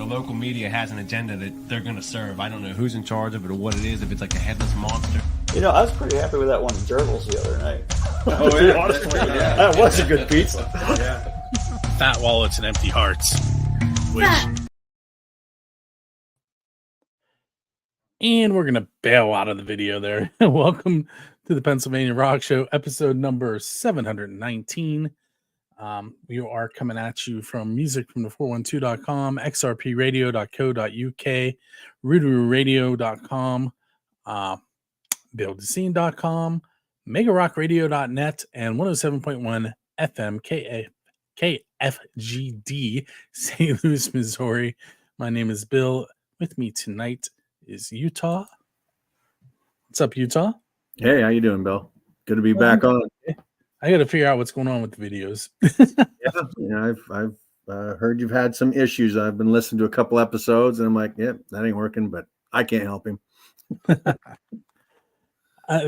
the local media has an agenda that they're going to serve. I don't know who's in charge of it or what it is, if it's like a headless monster. You know, I was pretty happy with that one gerbils the other night. Oh, yeah. Honestly, yeah. That was a good pizza. Yeah. Fat wallets and empty hearts. And we're going to bail out of the video there. Welcome to the Pennsylvania Rock Show, episode number 719. We are coming at you from musicfromthe412.com, xrpradio.co.uk, Ru-DoGG.com, buildscene.com, megarockradio.net, and 107.1 FM KFGD, St. Louis, Missouri. My name is Bill. With me tonight is Utah. What's up, Utah? Hey, how you doing, Bill? Good to be back on. I got to figure out what's going on with the videos. I've heard you've had some issues. I've been listening to a couple episodes, and I'm like, yep, that ain't working, but I can't help him. The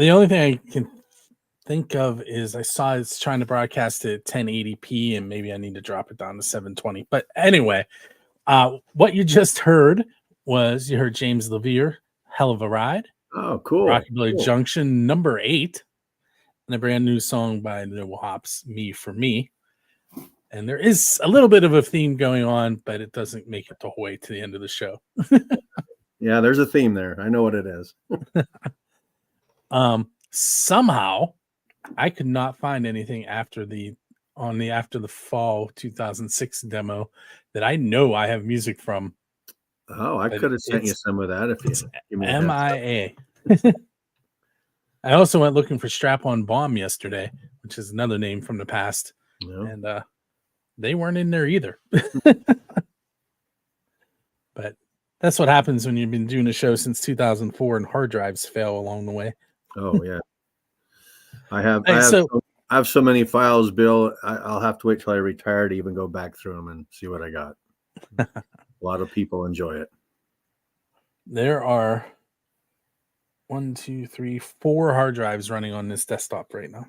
only thing I can think of is I saw it's trying to broadcast at 1080p, and maybe I need to drop it down to 720. But anyway, what you just heard was you heard James Levere, Hell of a Ride. Oh, cool. Rockabilly Junction, number 8. And a brand new song by Noble Hops, Me for Me. And there is a little bit of a theme going on, but it doesn't make it the whole way to the end of the show. Yeah, there's a theme there. I know what it is. Somehow I could not find anything after the fall 2006 demo that I know I have music from. Oh, I could have sent you some of that if you give me MIA. I also went looking for Strap-On Bomb yesterday, which is another name from the past. No. And they weren't in there either. But that's what happens when you've been doing a show since 2004 and hard drives fail along the way. Oh, yeah. I have so many files, Bill. I'll have to wait till I retire to even go back through them and see what I got. A lot of people enjoy it. There are 4 hard drives running on this desktop right now.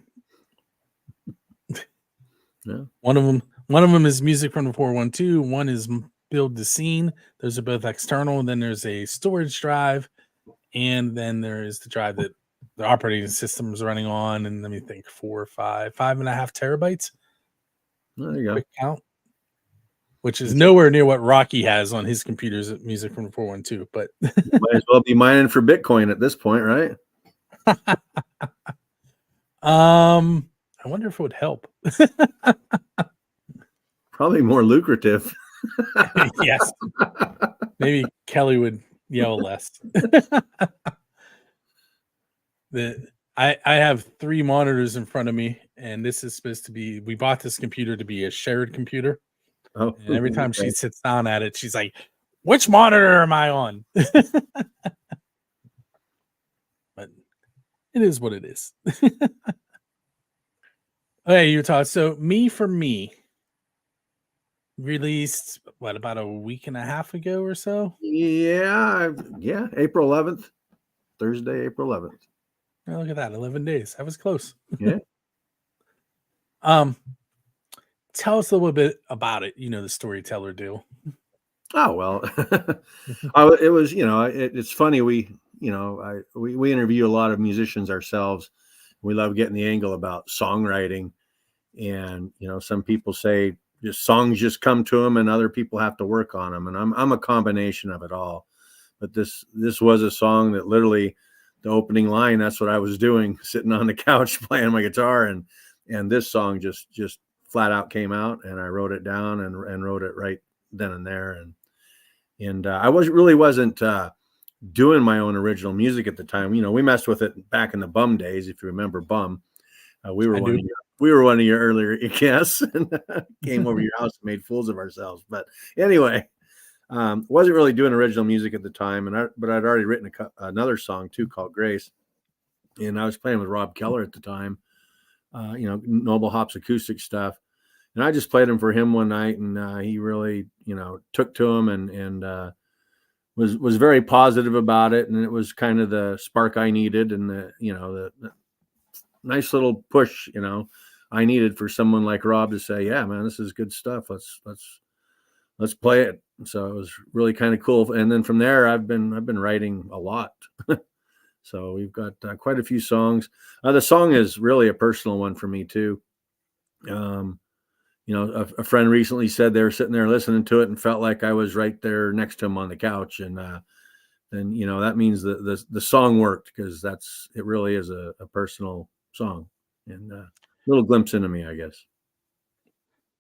Yeah. One of them is music from the 412. One is Build the Scene. Those are both external. And then there's a storage drive, and then there is the drive that the operating system is running on. And let me think, 5.5 terabytes. There you go. Quick count. Which is nowhere near what Rocky has on his computers at Music from the 412. But might as well be mining for Bitcoin at this point, right? I wonder if it would help. Probably more lucrative. Yes. Maybe Kelly would yell less. I have 3 monitors in front of me, and this is supposed to be, we bought this computer to be a shared computer. Oh, and every time she sits down at it, she's like, which monitor am I on? But it is what it is. Okay, Utah. So Me for Me released, about a week and a half ago or so? Yeah. April 11th. Thursday, April 11th. Oh, look at that. 11 days. That was close. Yeah. Tell us a little bit about it. You know, the storyteller deal. Oh, well, it was, it's funny. We interview a lot of musicians ourselves. We love getting the angle about songwriting. And, some people say just songs just come to them and other people have to work on them. And I'm a combination of it all. But this was a song that literally the opening line, that's what I was doing, sitting on the couch playing my guitar. And this song just flat out came out, and I wrote it down and wrote it right then and there. And I wasn't doing my own original music at the time. We messed with it back in the Bum days. If you remember Bum, we were one of your earlier guests and came over your house and made fools of ourselves. But anyway, wasn't really doing original music at the time. But I'd already written another song too called Grace. And I was playing with Rob Keller at the time, Noble Hops acoustic stuff. And I just played him for him one night, and he really, took to him and was very positive about it. And it was kind of the spark I needed, and the nice little push, I needed for someone like Rob to say, yeah, man, this is good stuff. Let's let's play it. So it was really kind of cool. And then from there, I've been writing a lot. So we've got quite a few songs. The song is really a personal one for me too. A friend recently said they were sitting there listening to it and felt like I was right there next to him on the couch. And that means that the song worked, because it really is a personal song, and a little glimpse into me, I guess.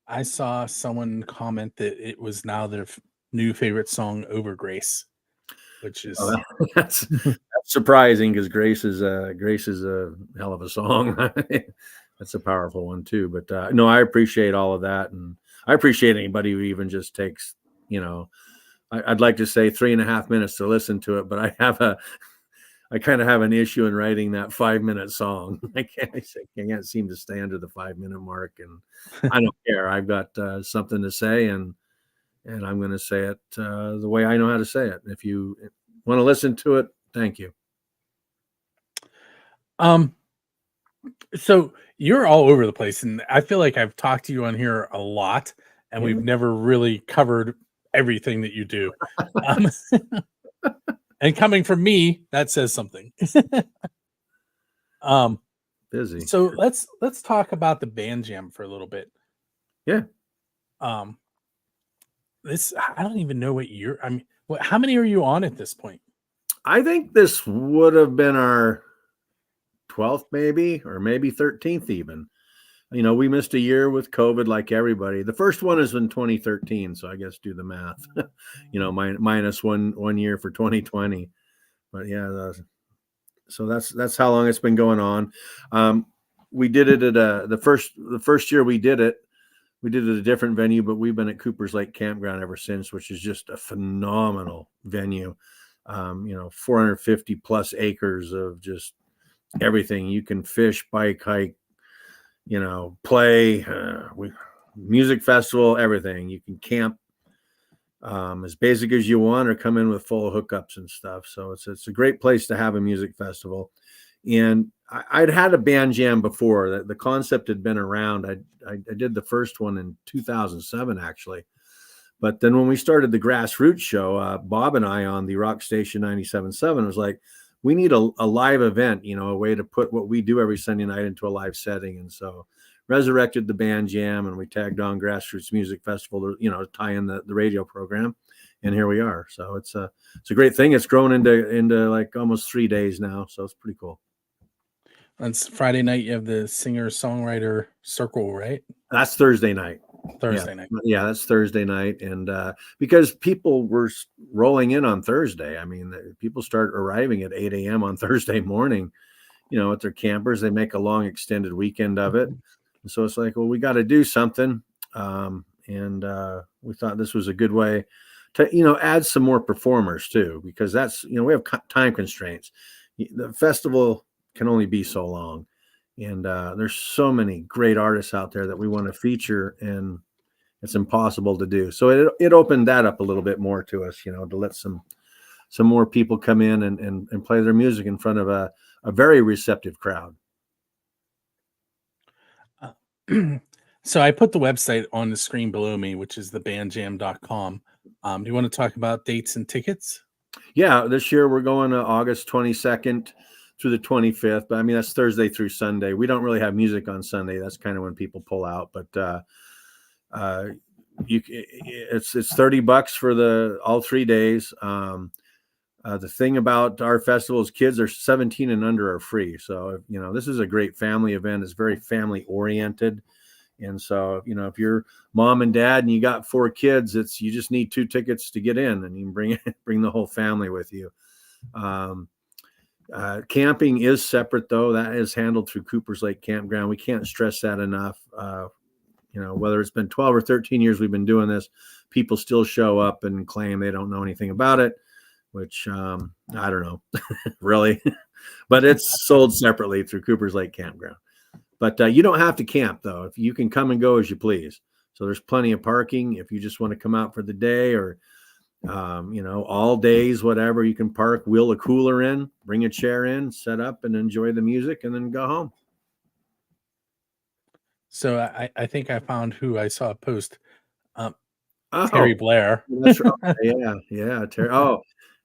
I saw someone comment that it was now their new favorite song over Grace, which is That's surprising, because Grace is a hell of a song. That's a powerful one too. But no, I appreciate all of that, and I appreciate anybody who even just takes, I'd like to say 3.5 minutes to listen to it, but I kind of have an issue in writing that 5-minute song. I can't seem to stay under the 5-minute mark, and I don't care. I've got something to say, and I'm going to say it the way I know how to say it. If you want to listen to it, thank you. So you're all over the place, and I feel like I've talked to you on here a lot, and we've never really covered everything that you do. And coming from me, that says something. Busy. So let's talk about the band jam for a little bit. Yeah. This, I don't even know what year. I mean, how many are you on at this point? I think this would have been our 12th, maybe, or maybe 13th even. We missed a year with COVID, like everybody. The first one is in 2013, so I guess do the math. Minus one year for 2020. But yeah, so that's how long it's been going on. We did it at the first year we did it at a different venue, but we've been at Cooper's Lake Campground ever since, which is just a phenomenal venue. 450 plus acres of just everything. You can fish, bike, hike, play, music festival, everything. You can camp as basic as you want, or come in with full hookups and stuff. So it's a great place to have a music festival. And I'd had a band jam before. The concept had been around. I did the first one in 2007, actually. But then when we started the Grassroots show, Bob and I on the Rock Station 97.7 was like, we need a live event, a way to put what we do every Sunday night into a live setting. And so resurrected the band jam, and we tagged on Grassroots Music Festival to tie in the radio program. And here we are. So it's a great thing. It's grown into like almost 3 days now. So it's pretty cool. That's Friday night. You have the singer-songwriter circle, right? That's Thursday night. Thursday night. Yeah, that's Thursday night. And because people were rolling in on Thursday, I mean, people start arriving at 8 a.m. on Thursday morning, at their campers. They make a long extended weekend of it. And so it's like, well, we got to do something. And we thought this was a good way to, add some more performers too, because that's, we have time constraints. The festival can only be so long. And there's so many great artists out there that we want to feature, and it's impossible to do. So it opened that up a little bit more to us, to let some more people come in and play their music in front of a very receptive crowd. So I put the website on the screen below me, which is thebandjam.com. Do you want to talk about dates and tickets? Yeah, this year we're going to August 22nd through the 25th, but I mean, that's Thursday through Sunday. We don't really have music on Sunday. That's kind of when people pull out, but it's $30 for all 3 days. The thing about our festival is kids are 17 and under are free. So, this is a great family event. It's very family oriented. And so, if you're mom and dad and you got 4 kids, you just need 2 tickets to get in, and you can bring the whole family with you. Camping is separate, though. That is handled through Cooper's Lake Campground. We can't stress that enough. Whether it's been 12 or 13 years we've been doing this, people still show up and claim they don't know anything about it, which I don't know, really. But it's sold separately through Cooper's Lake Campground. But you don't have to camp, though. If you can come and go as you please. So there's plenty of parking. If you just want to come out for the day, or all days, whatever, you can park, wheel a cooler in, bring a chair in, set up, and enjoy the music, and then go home. So I think I found who I saw a post. Oh, Terry Blair. that's right. Yeah, Terry. Oh,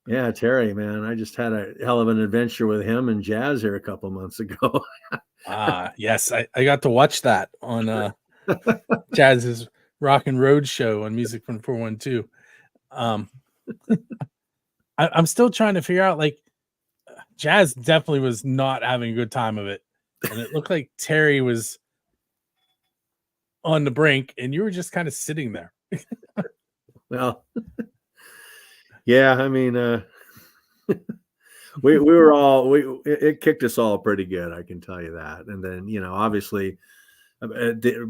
yeah, Terry, man. I just had a hell of an adventure with him and Jazz here a couple months ago. Yes, I got to watch that on Jazz's Rock and Road show on Music from 412. I'm still trying to figure out, like, Jazz definitely was not having a good time of it, and it looked like Terry was on the brink, and you were just kind of sitting there. Well, yeah, I mean, we were all it kicked us all pretty good, I can tell you that. And then, you know, obviously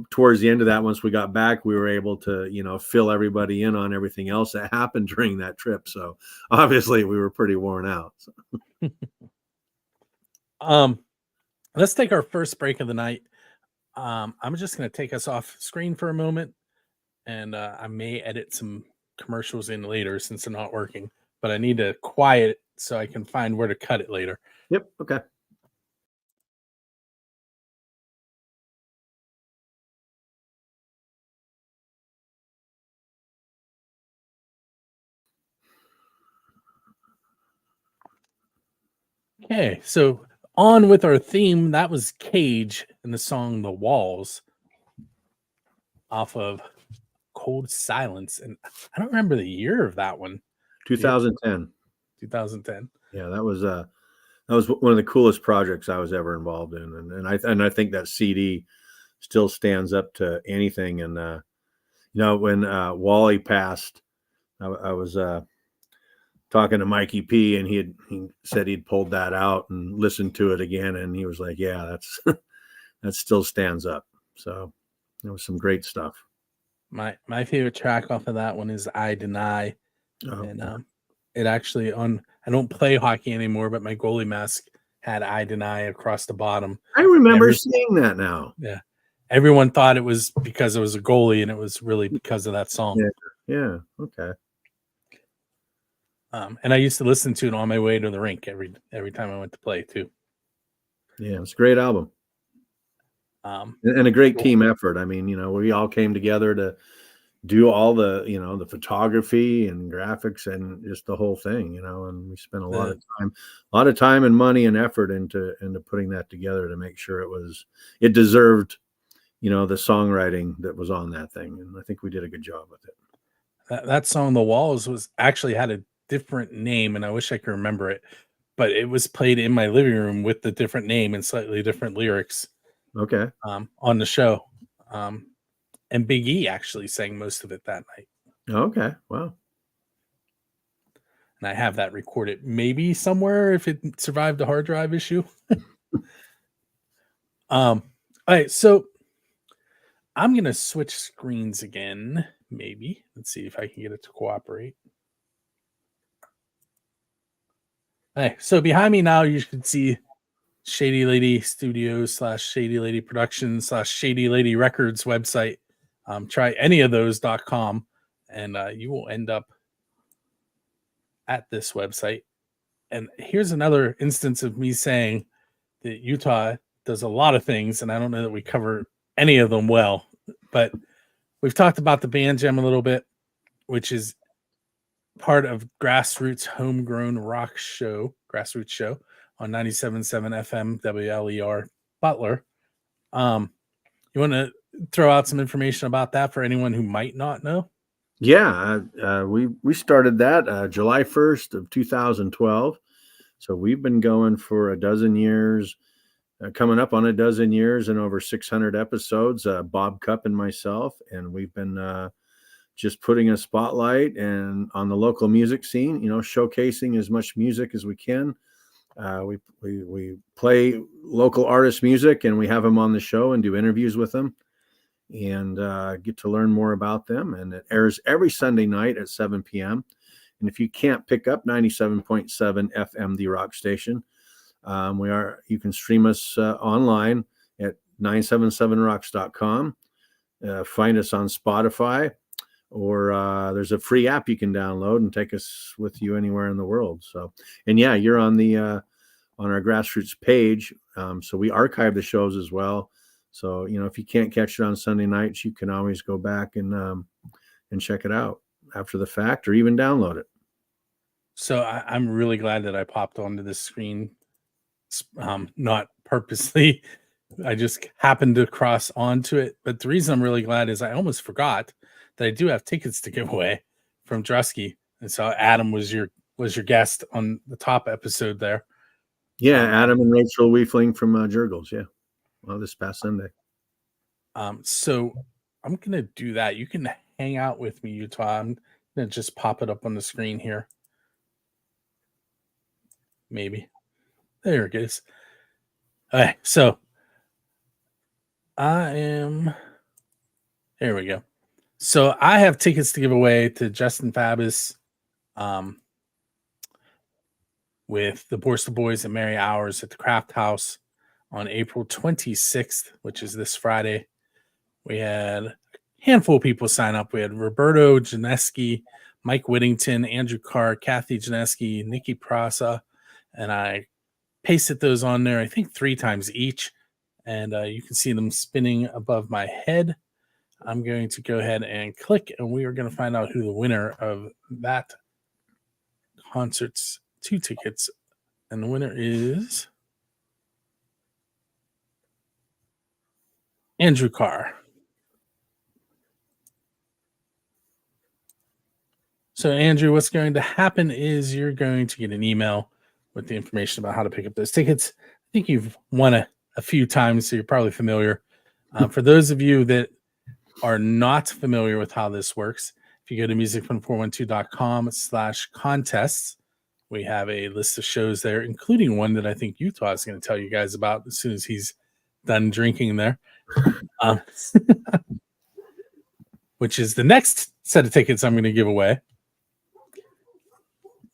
towards the end of that, once we got back, we were able to, you know, fill everybody in on everything else that happened during that trip. So obviously we were pretty worn out. So. Let's take our first break of the night. I'm just going to take us off screen for a moment, and I may edit some commercials in later since they're not working, but I need to quiet it so I can find where to cut it later. Yep. Okay. Okay, so on with our theme. That was Cage and the song The Walls off of Cold Silence. And I don't remember the year of that one. 2010. 2010. Yeah, that was one of the coolest projects I was ever involved in. And I think that CD still stands up to anything. And you know, when Wally passed, I was talking to Mikey P, and he said he'd pulled that out and listened to it again, and he was like, "Yeah, that's that still stands up." So there was some great stuff. My favorite track off of that one is "I Deny," and it actually I don't play hockey anymore, but my goalie mask had "I Deny" across the bottom. I remember seeing that now. Yeah, everyone thought it was because it was a goalie, and it was really because of that song. Yeah. Okay. And I used to listen to it on my way to the rink every time I went to play too. Yeah, it's a great album. And a great team effort. I mean, you know, we all came together to do all the, you know, the photography and graphics and just the whole thing, you know, and we spent a lot of time and money and effort into putting that together to make sure it deserved, you know, the songwriting that was on that thing. And I think we did a good job with it. That song, The Walls, was actually had a different name, and I wish I could remember it, but it was played in my living room with the different name and slightly different lyrics. Okay. On the show. And Big E actually sang most of it that night. Okay. Wow. And I have that recorded maybe somewhere if it survived a hard drive issue. All right, so I'm gonna switch screens again. Maybe. Let's see if I can get it to cooperate. Hey, so behind me now, you can see Shady Lady Studios / Shady Lady Productions / Shady Lady Records website. Try any of those.com, and you will end up at this website. And here's another instance of me saying that Utah does a lot of things, and I don't know that we cover any of them well, but we've talked about the Band Jam a little bit, which is part of Grassroots Homegrown Rock Show, Grassroots Show on 97.7 FM WLER Butler. You want to throw out some information about that for anyone who might not know? Yeah, we started that July 1st of 2012. So we've been going for a dozen years, coming up on a dozen years and over 600 episodes, Bob Cupp and myself. And we've been just putting a spotlight and on the local music scene, you know, showcasing as much music as we can. We play local artist music, and we have them on the show and do interviews with them and get to learn more about them. And it airs every Sunday night at 7 p.m. And if you can't pick up 97.7 FM, the rock station, you can stream us online at 977rocks.com. Find us on Spotify, or there's a free app you can download and take us with you anywhere in the world. So, and yeah, you're on our Grassroots page. So we archive the shows as well. So, you know, if you can't catch it on Sunday nights, you can always go back and and check it out after the fact, or even download it. So I'm really glad that I popped onto this screen, not purposely. I just happened to cross onto it. But the reason I'm really glad is I almost forgot that I do have tickets to give away from Drusky. And so Adam was your guest on the top episode there. Yeah, Adam and Rachel Weefling from Jurgles. Yeah, well, this past Sunday. So I'm gonna do that. You can hang out with me, Utah. I'm gonna just pop it up on the screen here. Maybe there it is. All right, so I am. There we go. So I have tickets to give away to Justin Fabus, with the Borstal Boys and Merry Hours at the Craft House on April 26th, which is this Friday. We had a handful of people sign up. We had Roberto Janeski, Mike Whittington, Andrew Carr, Kathy Janeski, Nikki Prasa, and I pasted those on there, I think 3 times each, and you can see them spinning above my head. I'm going to go ahead and click, and we are going to find out who the winner of that concert's 2 tickets, and the winner is Andrew Carr. So, Andrew, what's going to happen is you're going to get an email with the information about how to pick up those tickets. I think you've won a few times, so you're probably familiar. For those of you that are not familiar with how this works, if you go to musicfun412.com/contests, we have a list of shows there, including one that I think Utah is going to tell you guys about as soon as he's done drinking there, which is the next set of tickets I'm going to give away.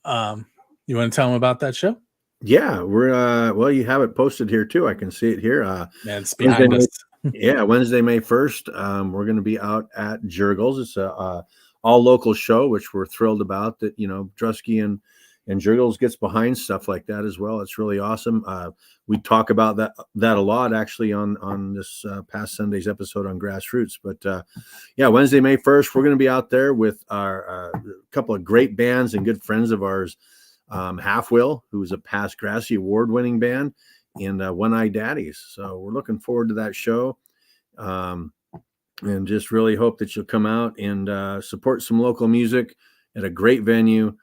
You want to tell them about that show? Yeah, we're well, you have it posted here too. I can see it here. Man, it's behind us. Yeah, Wednesday, May 1st. We're going to be out at Jurgles. It's a all local show, which we're thrilled about. That Drusky and Jurgles gets behind stuff like that as well. It's really awesome. We talk about that a lot actually on this past Sunday's episode on Grassroots. But yeah, Wednesday, May 1st, we're going to be out there with our couple of great bands and good friends of ours. Half Will, who's a past Grassy award-winning band, and One Eye Daddies. So we're looking forward to that show, and just really hope that you'll come out and support some local music at a great venue.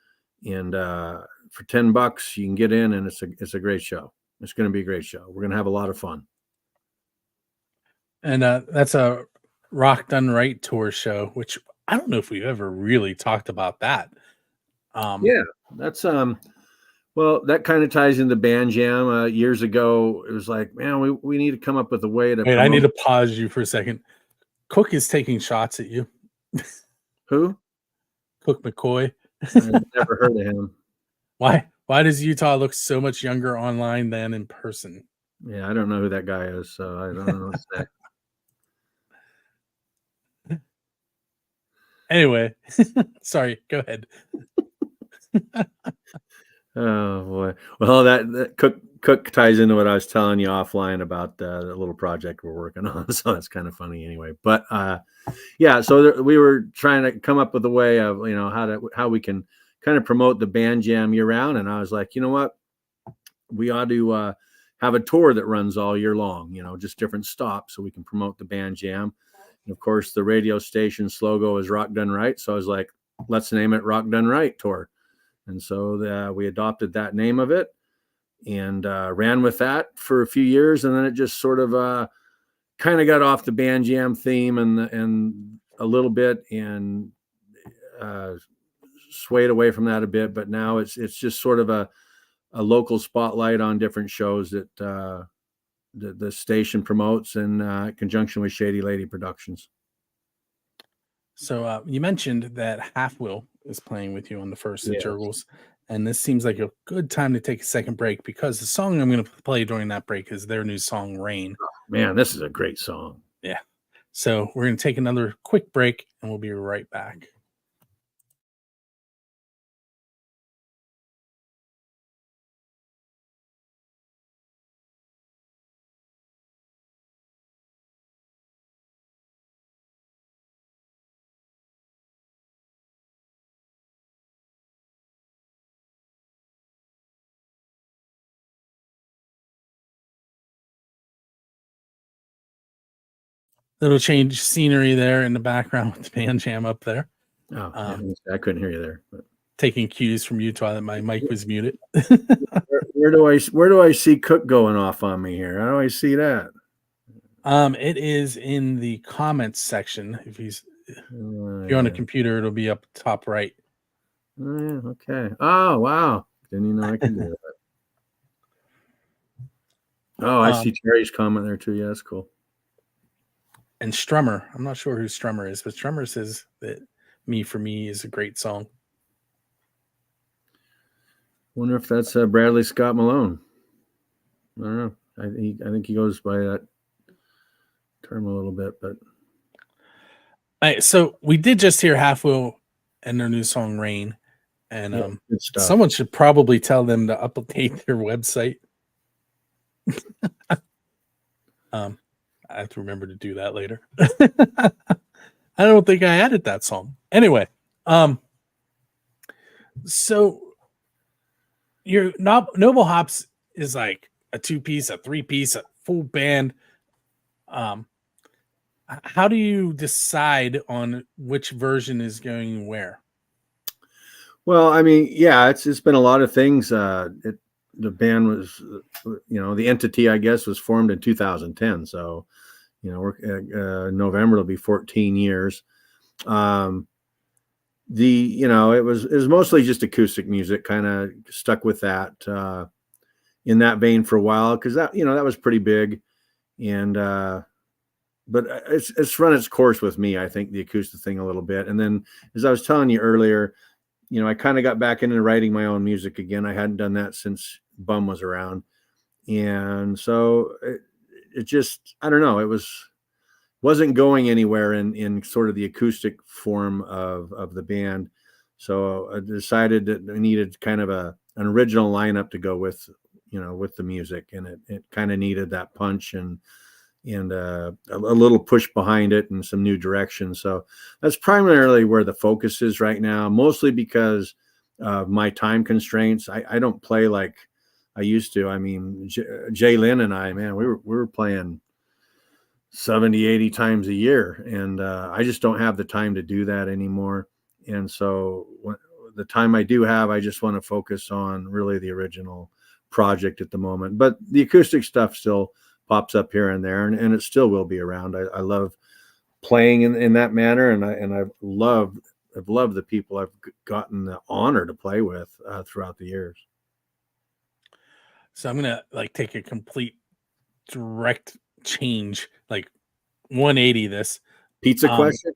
And for $10, you can get in, and it's a great show. It's going to be a great show. We're going to have a lot of fun. And that's a Rock Done Right tour show, which I don't know if we've ever really talked about that. Yeah, that's well, that kind of ties into Band Jam. Years ago, it was like, man, we need to come up with a way to. Wait, I need to pause you for a second. Cook is taking shots at you. Who? Cook McCoy. I've never heard of him. Why does Utah look so much younger online than in person? Yeah, I don't know who that guy is, so I don't know what to say. Anyway, sorry, go ahead. Oh boy. Well, that Cook ties into what I was telling you offline about the little project we're working on. So that's kind of funny anyway. But yeah, so we were trying to come up with a way of how we can kind of promote the Band Jam year round. And I was like, you know what, we ought to have a tour that runs all year long. Just different stops so we can promote the Band Jam. And of course, the radio station's logo is Rock Done Right. So I was like, let's name it Rock Done Right Tour. And so we adopted that name of it and ran with that for a few years. And then it just sort of kind of got off the Band Jam theme and a little bit and swayed away from that a bit. But now it's just sort of a local spotlight on different shows that the station promotes in conjunction with Shady Lady Productions. So you mentioned that Half Will is playing with you on the 1st at Jurgles, and this seems like a good time to take a second break because the song I'm going to play during that break is their new song, Rain. Oh, man, this is a great song. Yeah. So we're going to take another quick break, and we'll be right back. little change scenery there in the background with the band jam up there. Oh, yeah, I couldn't hear you there. But. Taking cues from Utah that my mic was muted. Where do I see Cook going off on me here? How do I see that? It is in the comments section. If you're on a computer, it'll be up top right. Okay. Oh, wow. Didn't even know I could do that. Oh, I see Terry's comment there too. Yeah, that's cool. And Strummer. I'm not sure who Strummer is, but Strummer says that Me for Me is a great song. Wonder if that's Bradley Scott Malone. I don't know. I think he goes by that term a little bit, but. All right, so we did just hear Half Wheel and their new song Rain, and someone should probably tell them to update their website. I have to remember to do that later. I don't think I added that song. Anyway, so your Noble Hops is like a 2-piece, a 3-piece, a full band. How do you decide on which version is going where? Well, I mean, yeah, it's been a lot of things. The band was, the entity, I guess, was formed in 2010. So, we're November will be 14 years. It was mostly just acoustic music, kind of stuck with that in that vein for a while, because that was pretty big, and but it's run its course with me, I think, the acoustic thing a little bit. And then, as I was telling you earlier, I kind of got back into writing my own music again. I hadn't done that since Bum was around, and so it just, I don't know, wasn't going anywhere in sort of the acoustic form of the band. So I decided that I needed kind of an original lineup to go with the music, and it kind of needed that punch and a little push behind it and some new direction. So that's primarily where the focus is right now, mostly because of my time constraints. I don't play like I used to. I mean, Jay Lynn and I, man, we were playing 70, 80 times a year. And I just don't have the time to do that anymore. And so the time I do have, I just want to focus on really the original project at the moment. But the acoustic stuff still pops up here and there, and it still will be around. I love playing in that manner, and I've loved the people I've gotten the honor to play with throughout the years. So I'm gonna take a complete direct change, 180 this pizza question.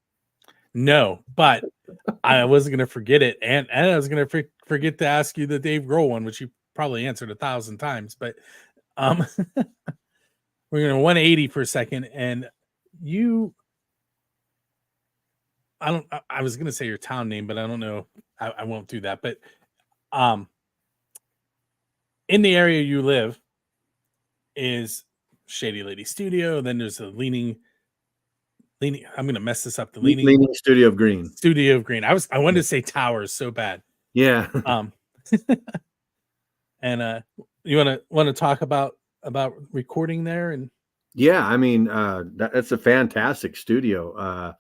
No, but I wasn't gonna forget it, and I was gonna forget to ask you the Dave Grohl one, which you probably answered 1,000 times, but we're going to 180 for a second. And I was going to say your town name, but I don't know. I won't do that. But in the area you live is Shady Lady Studio. Then there's the Leaning. I'm going to mess this up. The Leaning Studio of Greene. Studio of Greene. I wanted to say Towers so bad. Yeah. And you want to talk about recording there? And yeah, I mean, that's a fantastic studio,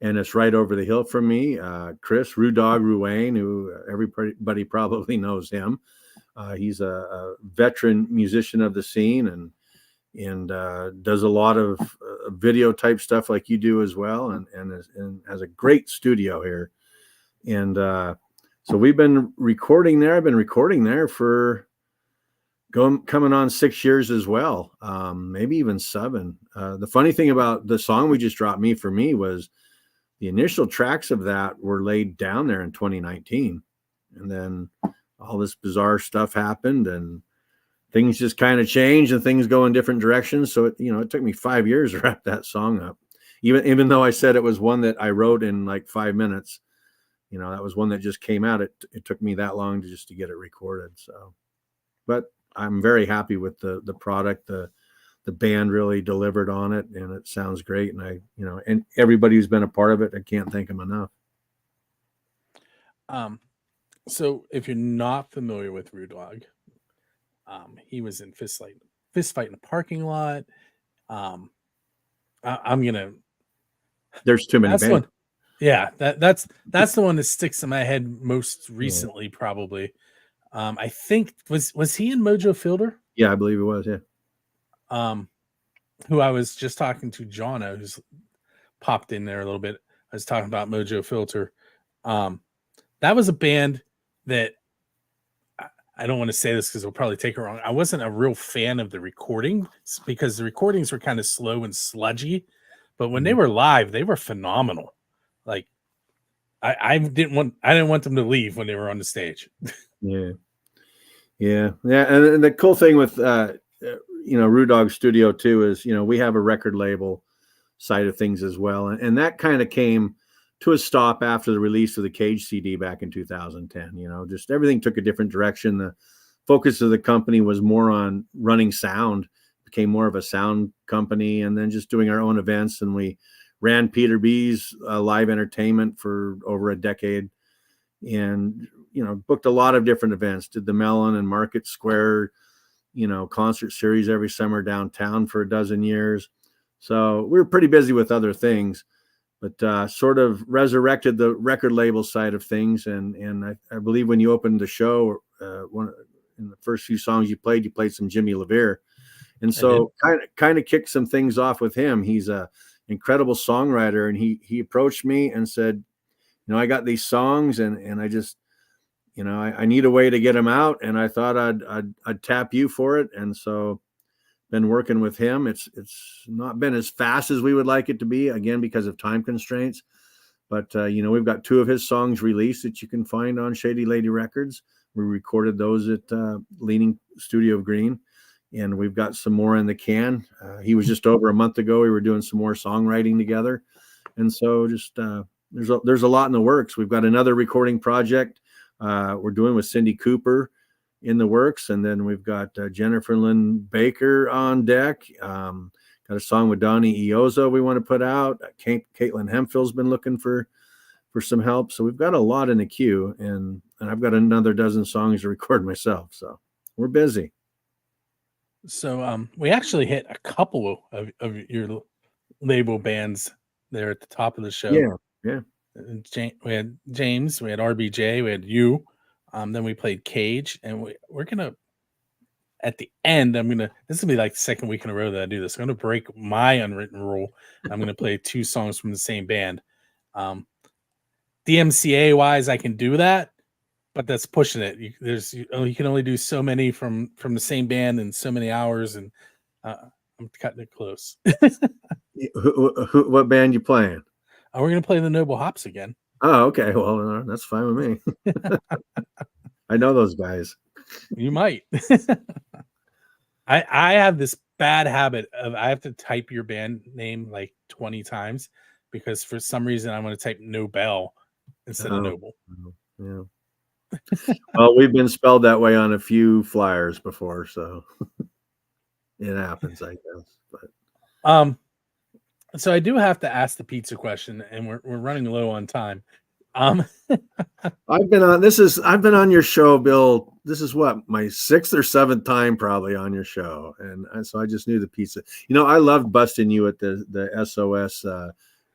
and it's right over the hill from me. Chris Ru-DoGG Ruane, who everybody probably knows him. He's a veteran musician of the scene, and does a lot of video type stuff like you do as well, and has a great studio here. And so we've been recording there. I've been recording there for coming on 6 years as well, maybe even 7. The funny thing about the song we just dropped, Me for Me, was the initial tracks of that were laid down there in 2019. And then all this bizarre stuff happened, and things just kind of changed, and things go in different directions. So it took me 5 years to wrap that song up. Even though I said it was one that I wrote in 5 minutes, that was one that just came out. It took me that long to get it recorded. So, but I'm very happy with the product. The band really delivered on it, and it sounds great. And and everybody who's been a part of it, I can't thank them enough. So if you're not familiar with Ru-DoGG, he was in Fist Fight in the Parking Lot. I'm gonna There's too many That's bands. one. Yeah, that's the one that sticks in my head most recently, probably. I think was he in Mojo Fielder? Yeah, I believe it was. Yeah. Who I was just talking to, Jonna, who's popped in there a little bit. I was talking about Mojo Filter. That was a band that I don't want to say this because it'll probably take it wrong. I wasn't a real fan of the recording because the recordings were kind of slow and sludgy, but when they were live, they were phenomenal. Like I didn't want them to leave when they were on the stage. Yeah. And the cool thing with Ru-DoGG Studio too is we have a record label side of things as well, and that kind of came to a stop after the release of the Cage CD back in 2010. Just everything took a different direction. The focus of the company was more on running sound, became more of a sound company, and then just doing our own events. And we ran Peter B's live entertainment for over a decade, and booked a lot of different events. Did the Mellon and Market Square concert series every summer downtown for a dozen years. So we were pretty busy with other things, but sort of resurrected the record label side of things. And I believe when you opened the show, in the first few songs you played some Jimmy LaVere. And so kind of kicked some things off with him. He's a incredible songwriter, and he approached me and said, I got these songs and I just, I need a way to get them out. And I thought I'd tap you for it. And so been working with him. It's not been as fast as we would like it to be, again, because of time constraints. But, we've got 2 of his songs released that you can find on Shady Lady Records. We recorded those at Leaning Studio of Greene, and we've got some more in the can. He was just over a month ago. We were doing some more songwriting together. And so just there's a lot in the works. We've got another recording project we're doing with Cindy Cooper in the works, and then we've got Jennifer Lynn Baker on deck. Got a song with Donnie Iozzo we want to put out. Caitlin Hemphill's been looking for some help, so we've got a lot in the queue, and I've got another dozen songs to record myself. So we're busy. So we actually hit a couple of your label bands there at the top of the show. Yeah. We had James, we had RBJ, we had you. Then we played Cage, and we're gonna at the end. This is gonna be like the second week in a row that I do this. I'm gonna break my unwritten rule. I'm gonna play 2 songs from the same band. DMCA wise, I can do that, but that's pushing it. You can only do so many from the same band in so many hours, and I'm cutting it close. What band you playing? We're gonna play the Noble Hops again. Oh, okay. Well, that's fine with me. I know those guys. You might. I have this bad habit of I have to type your band name like 20 times because for some reason I want to type Nobel instead of Noble. Yeah. Well, we've been spelled that way on a few flyers before, so it happens, I guess. But so I do have to ask the pizza question, and we're running low on time. I've been on your show, Bill. This is what, my 6th or 7th time probably on your show, and so I just knew the pizza. I loved busting you at the SOS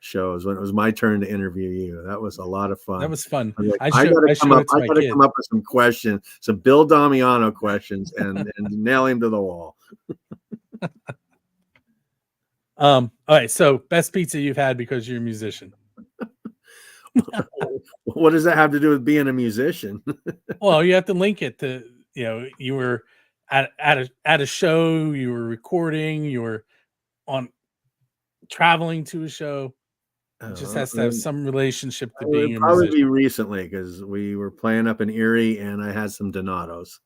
shows when it was my turn to interview you. That was a lot of fun. That was fun. I got to come up with some questions, some Bill Damiano questions, and nail him to the wall. All right. So best pizza you've had because you're a musician. What does that have to do with being a musician? Well, you have to link it to, you were at a show, you were recording, you were traveling to a show. It just has to have some relationship to being a musician. Probably recently, because we were playing up in Erie and I had some Donatos.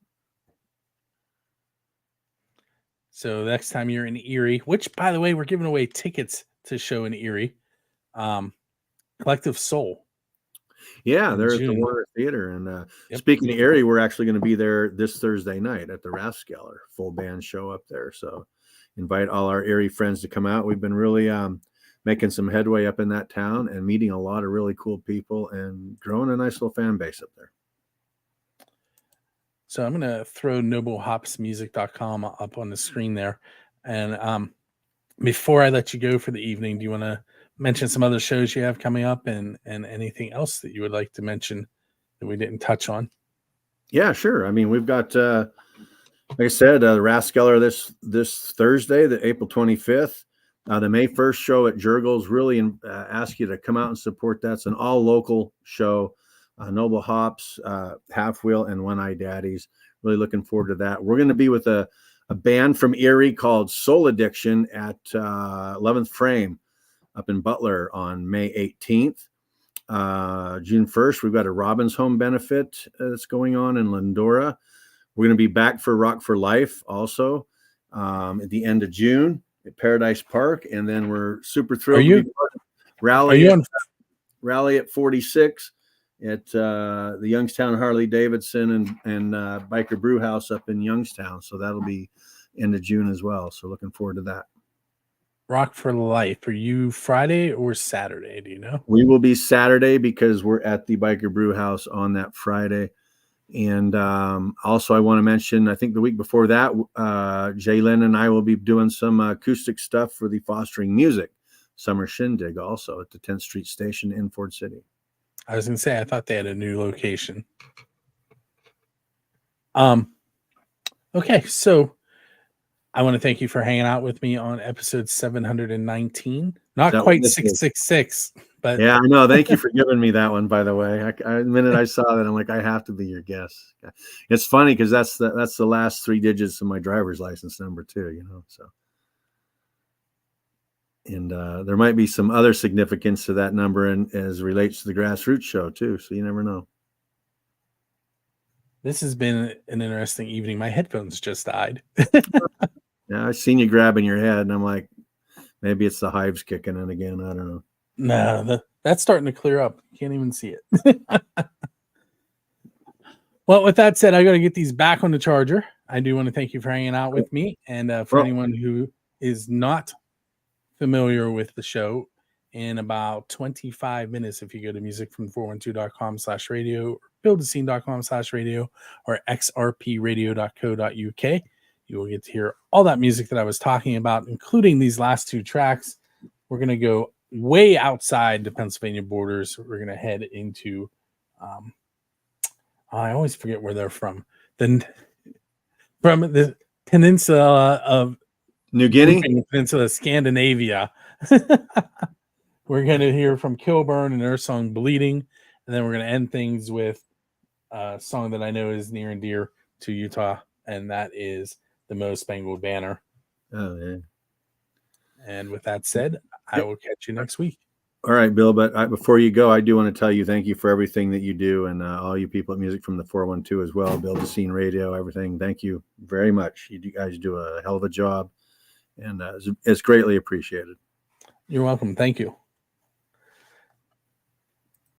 So next time you're in Erie, which by the way, we're giving away tickets to show in Erie. Collective Soul. Yeah, they're at the Warner Theater. And speaking of Erie, we're actually going to be there this Thursday night at the Rathskeller, full band show up there. So invite all our Erie friends to come out. We've been really making some headway up in that town and meeting a lot of really cool people and growing a nice little fan base up there. So I'm going to throw noblehopsmusic.com up on the screen there. And before I let you go for the evening, do you want to mention some other shows you have coming up and anything else that you would like to mention that we didn't touch on. Yeah, sure. I mean, we've got, like I said, Raskeller this Thursday, the April 25th. The May 1st show at Jurgles. Really ask you to come out and support that. It's an all local show. Noble Hops, Half Wheel, and One Eye Daddies. Really looking forward to that. We're going to be with a band from Erie called Soul Addiction at 11th Frame up in Butler on May 18th. June 1st, we've got a Robin's Home benefit that's going on in Lindora. We're going to be back for Rock for Life also at the end of June at Paradise Park. And then we're super thrilled to be rally at 46 at the Youngstown Harley Davidson and Biker Brew House up in Youngstown. So that'll be end of June as well. So looking forward to that. Rock for Life. Are you Friday or Saturday? Do you know? We will be Saturday because we're at the Biker Brew House on that Friday. And also I want to mention, I think the week before that, Jalen and I will be doing some acoustic stuff for the Fostering Music Summer Shindig also at the 10th Street Station in Ford City. I was going to say, I thought they had a new location. Okay, so I want to thank you for hanging out with me on episode 719. Not quite 666, but yeah, I know. Thank you for giving me that one, by the way. The minute I saw that, I'm like, I have to be your guest. It's funny because that's the last 3 digits of my driver's license number too, you know. So, and there might be some other significance to that number and as relates to the Grassroots show too. So you never know. This has been an interesting evening. My headphones just died. Yeah, I've seen you grabbing your head, and I'm like, maybe it's the hives kicking in again. I don't know. No, that's starting to clear up. Can't even see it. Well, with that said, I got to get these back on the charger. I do want to thank you for hanging out with me. And for anyone who is not familiar with the show, in about 25 minutes, if you go to musicfrom412.com/radio, or buildascene.com/radio, or xrpradio.co.uk, you will get to hear all that music that I was talking about, including these last 2 tracks. We're going to go way outside the Pennsylvania borders. We're going to head into, I always forget where they're from. From the peninsula of New Guinea, peninsula Scandinavia. We're going to hear from Kilburn and their song Bleeding. And then we're going to end things with a song that I know is near and dear to Utah. And that is The Mo Spangled Banner. Oh, yeah. And with that said, I will catch you next week. All right, Bill. But before you go, I do want to tell you thank you for everything that you do, and all you people at Music from the 412 as well. Build the Scene Radio, everything. Thank you very much. You guys do a hell of a job, and it's greatly appreciated. You're welcome. Thank you.